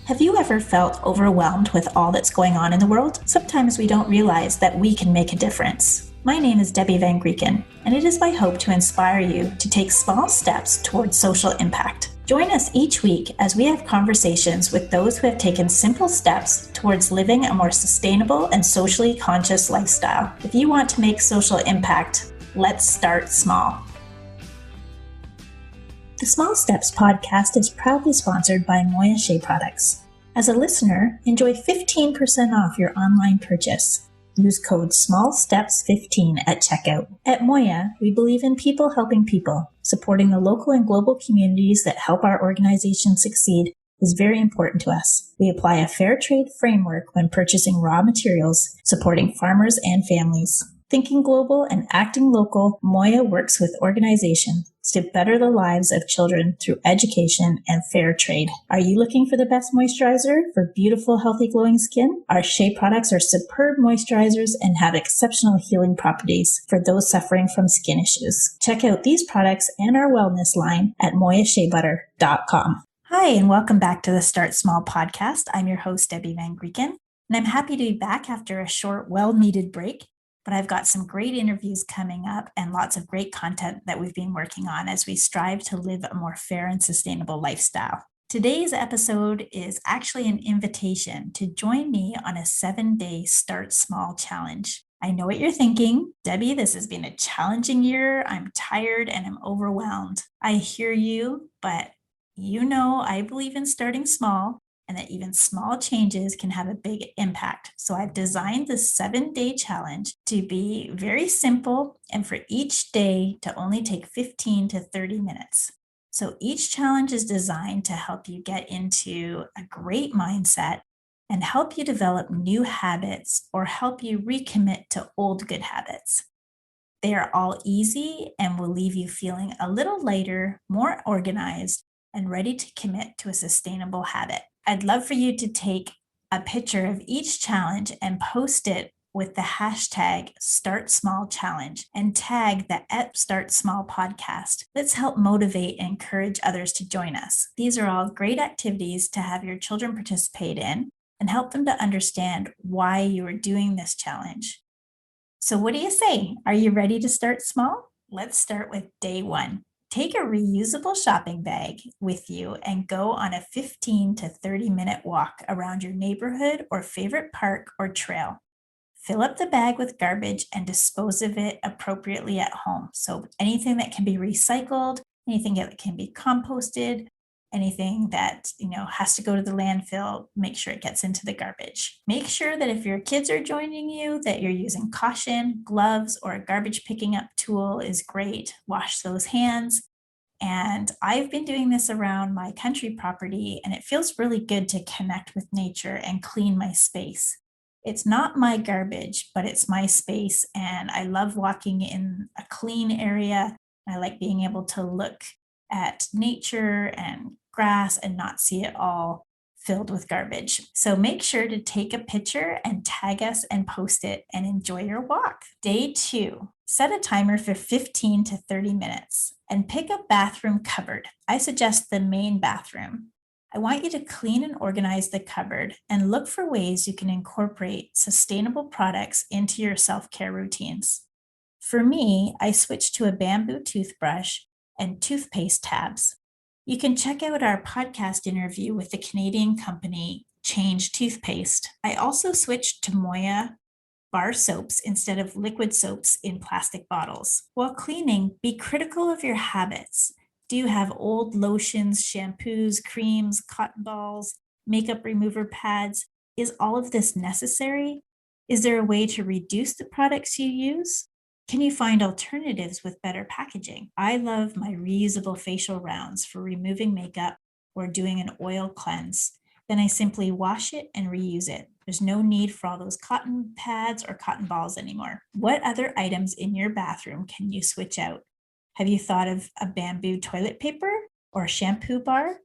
Have you ever felt overwhelmed with all that's going on in the world? Sometimes we don't realize that we can make a difference. My name is Debbie Van Grieken, and it is my hope to inspire you to take small steps towards social impact. Join us each week as we have conversations with those who have taken simple steps towards living a more sustainable and socially conscious lifestyle. If you want to make social impact, let's start small. The Small Steps podcast is proudly sponsored by Moya Shea Products. As a listener, enjoy 15% off your online purchase. Use code SMALLSTEPS15 at checkout. At Moya, we believe in people helping people. Supporting the local and global communities that help our organization succeed is very important to us. We apply a fair trade framework when purchasing raw materials, supporting farmers and families. Thinking global and acting local, Moya works with organizations to better the lives of children through education and fair trade. Are you looking for the best moisturizer for beautiful, healthy, glowing skin? Our Shea products are superb moisturizers and have exceptional healing properties for those suffering from skin issues. Check out these products and our wellness line at moyasheabutter.com. Hi, and welcome back to the Start Small podcast. I'm your host, Debbie Van Grieken, and I'm happy to be back after a short, well-needed break. But I've got some great interviews coming up and lots of great content that we've been working on as we strive to live a more fair and sustainable lifestyle. Today's episode is actually an invitation to join me on a 7-day Start Small challenge. I know what you're thinking. Debbie, this has been a challenging year. I'm tired and I'm overwhelmed. I hear you, but you know I believe in starting small, and that even small changes can have a big impact. So I've designed this 7-day challenge to be very simple and for each day to only take 15 to 30 minutes. So each challenge is designed to help you get into a great mindset and help you develop new habits or help you recommit to old good habits. They are all easy and will leave you feeling a little lighter, more organized, and ready to commit to a sustainable habit. I'd love for you to take a picture of each challenge and post it with the hashtag Start Small Challenge and tag the Start Small podcast. Let's help motivate and encourage others to join us. These are all great activities to have your children participate in and help them to understand why you are doing this challenge. So what do you say? Are you ready to start small? Let's start with day 1. Take a reusable shopping bag with you and go on a 15 to 30-minute walk around your neighborhood or favorite park or trail. Fill up the bag with garbage and dispose of it appropriately at home. So anything that can be recycled, anything that can be composted, anything that has to go to the landfill, make sure it gets into the garbage. Make sure that if your kids are joining you, that you're using caution, gloves, or a garbage picking up tool is great. Wash those hands. And I've been doing this around my country property, and it feels really good to connect with nature and clean my space. It's not my garbage, but it's my space, and I love walking in a clean area. I like being able to look at nature and grass and not see it all filled with garbage. So make sure to take a picture and tag us and post it and enjoy your walk. Day 2, set a timer for 15 to 30 minutes and pick a bathroom cupboard. I suggest the main bathroom. I want you to clean and organize the cupboard and look for ways you can incorporate sustainable products into your self-care routines. For me, I switched to a bamboo toothbrush and toothpaste tabs. You can check out our podcast interview with the Canadian company Change Toothpaste. I also switched to Moya bar soaps instead of liquid soaps in plastic bottles. While cleaning, be critical of your habits. Do you have old lotions, shampoos, creams, cotton balls, makeup remover pads? Is all of this necessary? Is there a way to reduce the products you use? Can you find alternatives with better packaging? I love my reusable facial rounds for removing makeup or doing an oil cleanse. Then I simply wash it and reuse it. There's no need for all those cotton pads or cotton balls anymore. What other items in your bathroom can you switch out? Have you thought of a bamboo toilet paper or a shampoo bar?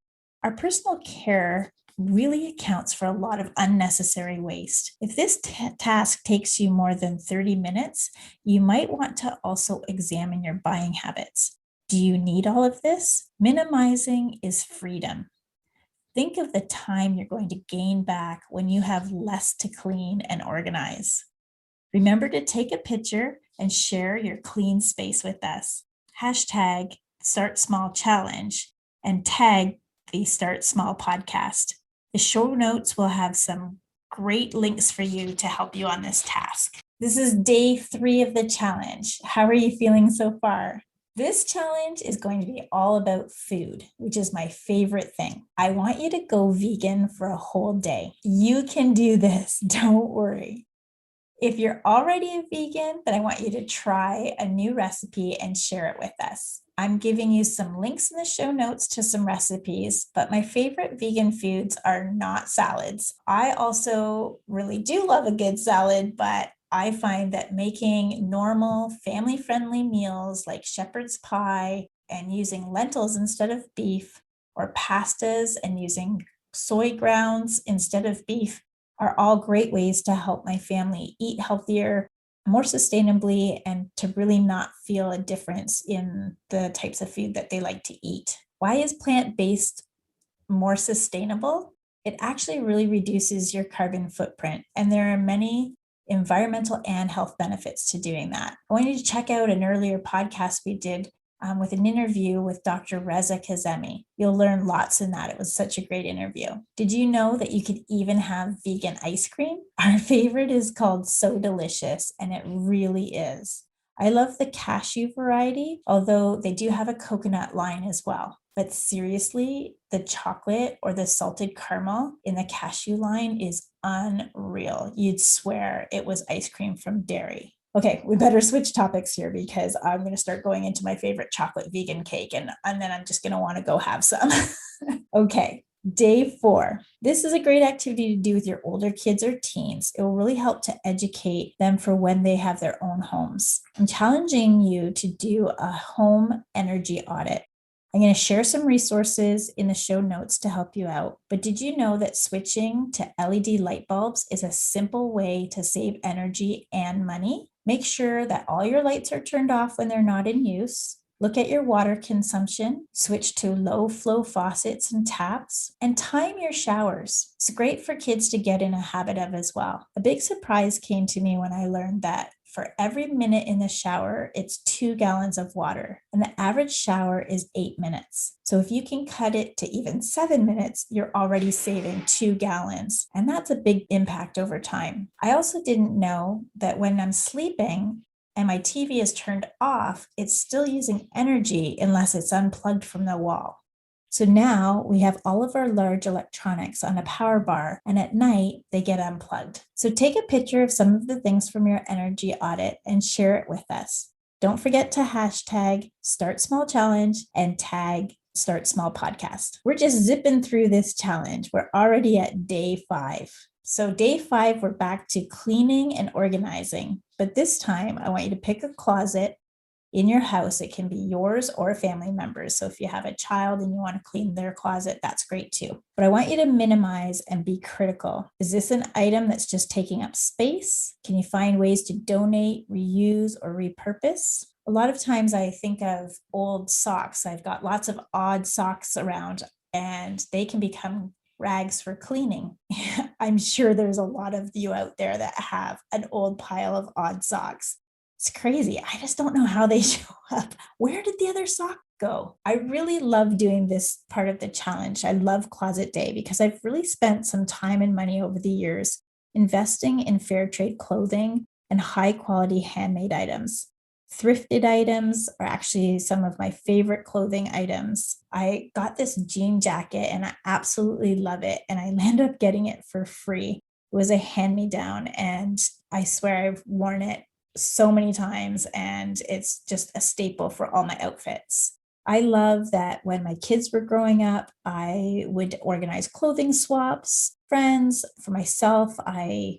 Our personal care really accounts for a lot of unnecessary waste. If this task takes you more than 30 minutes, you might want to also examine your buying habits. Do you need all of this? Minimizing is freedom. Think of the time you're going to gain back when you have less to clean and organize. Remember to take a picture and share your clean space with us. Hashtag Start Small Challenge and tag the Start Small podcast. The show notes will have some great links for you to help you on this task. This is day 3 of the challenge. How are you feeling so far? This challenge is going to be all about food, which is my favorite thing. I want you to go vegan for a whole day. You can do this, don't worry. If you're already a vegan, then I want you to try a new recipe and share it with us. I'm giving you some links in the show notes to some recipes, but my favorite vegan foods are not salads. I also really do love a good salad, but I find that making normal family-friendly meals like shepherd's pie and using lentils instead of beef, or pastas and using soy grounds instead of beef, are all great ways to help my family eat healthier, more sustainably, and to really not feel a difference in the types of food that they like to eat. Why is plant-based more sustainable? It actually really reduces your carbon footprint, and there are many environmental and health benefits to doing that. I want you to check out an earlier podcast we did with an interview with Dr. Reza Kazemi. You'll learn lots in that. It was such a great interview. Did you know that you could even have vegan ice cream? Our favorite is called So Delicious, and it really is. I love the cashew variety, although they do have a coconut line as well. But seriously, the chocolate or the salted caramel in the cashew line is unreal. You'd swear it was ice cream from dairy. Okay, we better switch topics here because I'm going to start going into my favorite chocolate vegan cake and then I'm just going to want to go have some. Okay, day 4. This is a great activity to do with your older kids or teens. It will really help to educate them for when they have their own homes. I'm challenging you to do a home energy audit. I'm going to share some resources in the show notes to help you out. But did you know that switching to LED light bulbs is a simple way to save energy and money? Make sure that all your lights are turned off when they're not in use. Look at your water consumption, switch to low flow faucets and taps, and time your showers. It's great for kids to get in a habit of as well. A big surprise came to me when I learned that for every minute in the shower, it's 2 gallons of water, and the average shower is 8 minutes. So if you can cut it to even 7 minutes, you're already saving 2 gallons, and that's a big impact over time. I also didn't know that when I'm sleeping and my TV is turned off, it's still using energy unless it's unplugged from the wall. So now we have all of our large electronics on a power bar, and at night they get unplugged. So take a picture of some of the things from your energy audit and share it with us. Don't forget to hashtag Start Small Challenge and tag Start Small Podcast. We're just zipping through this challenge. We're already at day 5. So day 5, we're back to cleaning and organizing. But this time I want you to pick a closet in your house. It can be yours or a family member's. So if you have a child and you want to clean their closet, that's great too. But I want you to minimize and be critical. Is this an item that's just taking up space? Can you find ways to donate, reuse, or repurpose? A lot of times I think of old socks. I've got lots of odd socks around and they can become rags for cleaning. I'm sure there's a lot of you out there that have an old pile of odd socks. It's crazy. I just don't know how they show up. Where did the other sock go? I really love doing this part of the challenge. I love Closet Day because I've really spent some time and money over the years investing in fair trade clothing and high quality handmade items. Thrifted items are actually some of my favorite clothing items. I got this jean jacket and I absolutely love it. And I ended up getting it for free. It was a hand-me-down and I swear I've worn it so many times and it's just a staple for all my outfits. I love that when my kids were growing up, I would organize clothing swaps, friends. For myself, I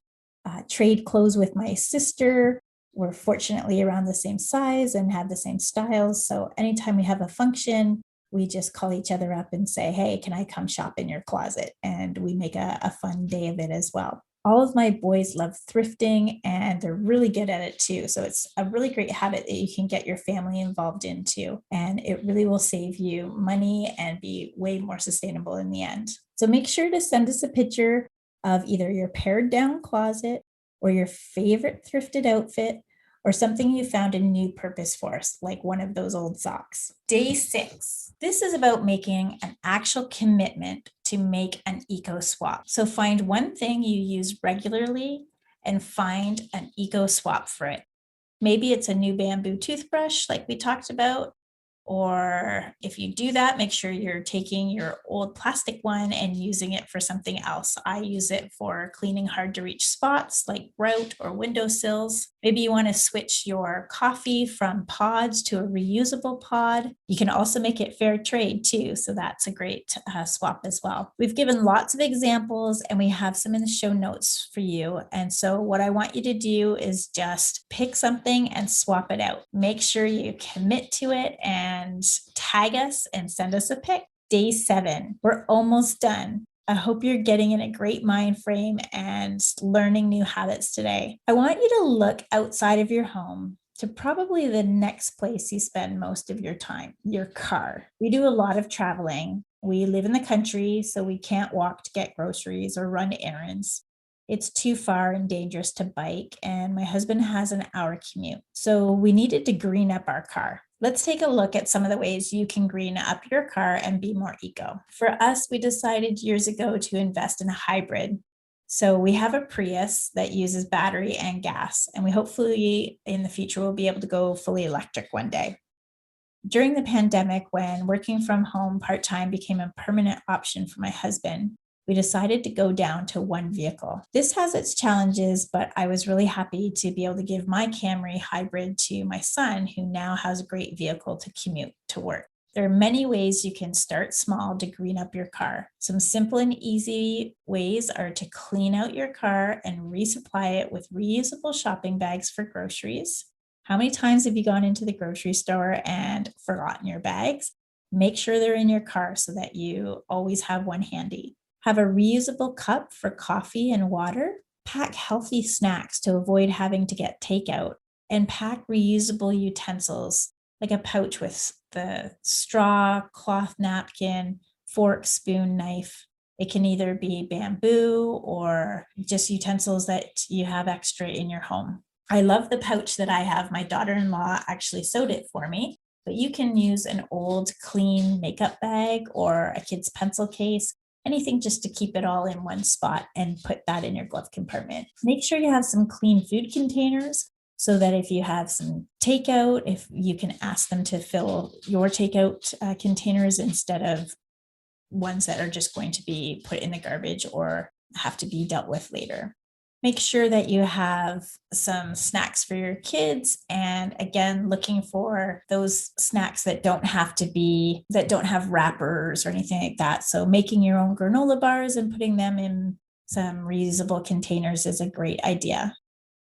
trade clothes with my sister. We're fortunately around the same size and have the same styles. So anytime we have a function, we just call each other up and say, hey, can I come shop in your closet? And we make a fun day of it as well. All of my boys love thrifting and they're really good at it too. So it's a really great habit that you can get your family involved into, and it really will save you money and be way more sustainable in the end. So make sure to send us a picture of either your pared down closet or your favorite thrifted outfit or something you found a new purpose for, like one of those old socks. Day 6. This is about making an actual commitment to make an eco swap. So find one thing you use regularly and find an eco swap for it. Maybe it's a new bamboo toothbrush like we talked about. Or if you do that, make sure you're taking your old plastic one and using it for something else. I use it for cleaning hard to reach spots like grout or windowsills. Maybe you want to switch your coffee from pods to a reusable pod. You can also make it fair trade too. So that's a great swap as well. We've given lots of examples and we have some in the show notes for you. And so what I want you to do is just pick something and swap it out. Make sure you commit to it and tag us and send us a pic. Day 7, we're almost done. I hope you're getting in a great mind frame and learning new habits today. I want you to look outside of your home to probably the next place you spend most of your time, your car. We do a lot of traveling. We live in the country, so we can't walk to get groceries or run errands. It's too far and dangerous to bike, and my husband has an hour commute. So we needed to green up our car. Let's take a look at some of the ways you can green up your car and be more eco. For us, we decided years ago to invest in a hybrid. So we have a Prius that uses battery and gas, and we hopefully in the future will be able to go fully electric one day. During the pandemic, when working from home part-time became a permanent option for my husband, we decided to go down to one vehicle. This has its challenges, but I was really happy to be able to give my Camry hybrid to my son, who now has a great vehicle to commute to work. There are many ways you can start small to green up your car. Some simple and easy ways are to clean out your car and resupply it with reusable shopping bags for groceries. How many times have you gone into the grocery store and forgotten your bags? Make sure they're in your car so that you always have one handy. Have a reusable cup for coffee and water. Pack healthy snacks to avoid having to get takeout. And pack reusable utensils like a pouch with the straw, cloth napkin, fork, spoon, knife. It can either be bamboo or just utensils that you have extra in your home. I love the pouch that I have. My daughter-in-law actually sewed it for me, but you can use an old clean makeup bag or a kid's pencil case, anything just to keep it all in one spot and put that in your glove compartment. Make sure you have some clean food containers so that if you have some takeout, if you can ask them to fill your takeout containers instead of ones that are just going to be put in the garbage or have to be dealt with later. Make sure that you have some snacks for your kids. And again, looking for those snacks that don't have wrappers or anything like that. So making your own granola bars and putting them in some reusable containers is a great idea.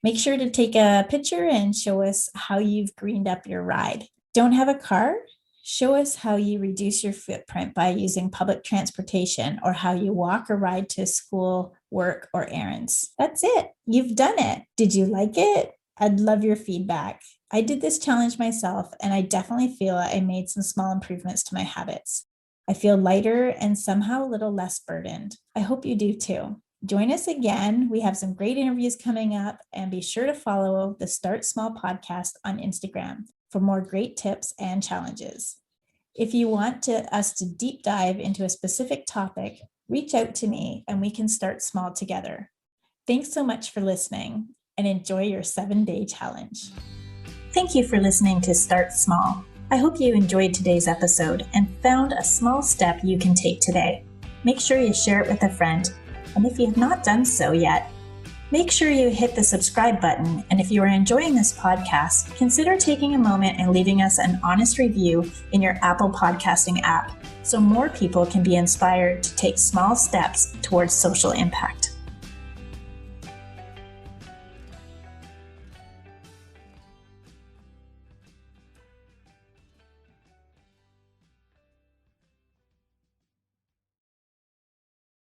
Make sure to take a picture and show us how you've greened up your ride. Don't have a car? Show us how you reduce your footprint by using public transportation or how you walk or ride to school, work, or errands. That's it. You've done it. Did you like it? I'd love your feedback. I did this challenge myself, and I definitely feel I made some small improvements to my habits. I feel lighter and somehow a little less burdened. I hope you do too. Join us again. We have some great interviews coming up, and be sure to follow the Start Small podcast on Instagram for more great tips and challenges. If you want us to deep dive into a specific topic, reach out to me and we can start small together. Thanks so much for listening and enjoy your 7-day challenge. Thank you for listening to Start Small. I hope you enjoyed today's episode and found a small step you can take today. Make sure you share it with a friend. And if you have not done so yet, make sure you hit the subscribe button. And if you are enjoying this podcast, consider taking a moment and leaving us an honest review in your Apple podcasting app so more people can be inspired to take small steps towards social impact.